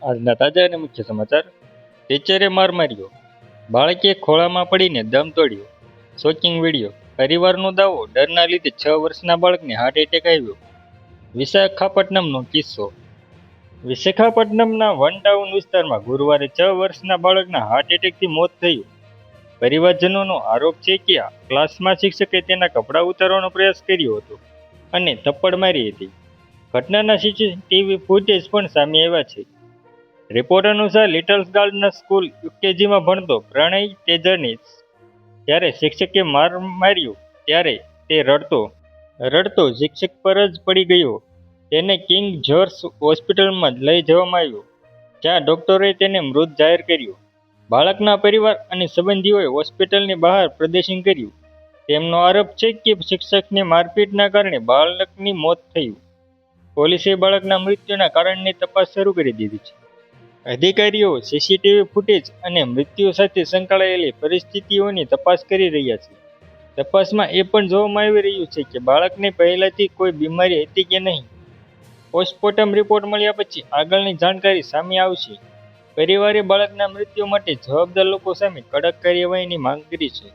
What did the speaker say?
આજના તાજા અને મુખ્ય સમાચાર. ટીચરે માર માર્યો, બાળકે ખોળામાં પડીને દમ તોડ્યો. Shocking video. પરિવારનો દાવો, ડરના લીધે 6 વર્ષના બાળકને હાર્ટ એટેક આવ્યો. વિશાખાપટ્ટનમનો કિસ્સો. વિશાખાપટ્ટનમના વન ટાઉન વિસ્તારમાં ગુરુવારે 6 વર્ષના બાળકના હાર્ટ એટેકથી મોત થયું. પરિવારજનોનો આરોપ છે કે ક્લાસમાં શિક્ષકે તેના કપડાં ઉતારવાનો પ્રયાસ કર્યો હતો અને થપ્પડ મારી હતી. ઘટનાના સીસીટીવી ફૂટેજ પણ સામે આવ્યા છે. રિપોર્ટ અનુસાર લિટલ્સ ગાર્ડન સ્કૂલ યુકેજીમાં ભણતો પ્રણય તેજરને જ્યારે શિક્ષકે માર માર્યો ત્યારે તે રડતો શિક્ષક પર જ પડી ગયો. તેને કિંગ જ્યોર્જ હોસ્પિટલમાં લઈ જવામાં આવ્યો, જ્યાં ડોક્ટરોએ તેને મૃત જાહેર કર્યો. બાળકના પરિવાર અને સંબંધીઓએ હોસ્પિટલની બહાર પ્રદર્શન કર્યું. તેમનો આરોપ છે કે શિક્ષકને મારપીટના કારણે બાળકની મોત થયું. પોલીસે બાળકના મૃત્યુના કારણની તપાસ શરૂ કરી દીધી છે. અધિકારીઓ સીસીટીવી ફૂટેજ અને મૃત્યુ સાથે સંકળાયેલી પરિસ્થિતિઓની તપાસ કરી રહ્યા છે. તપાસમાં એ પણ જોવામાં આવી રહ્યું છે કે બાળકને પહેલાથી કોઈ બીમારી હતી કે નહીં. પોસ્ટમોર્ટમ રિપોર્ટ મળ્યા પછી આગળની જાણકારી સામે આવશે. પરિવારે બાળકના મૃત્યુ માટે જવાબદાર લોકો સામે કડક કાર્યવાહીની માંગ કરી છે.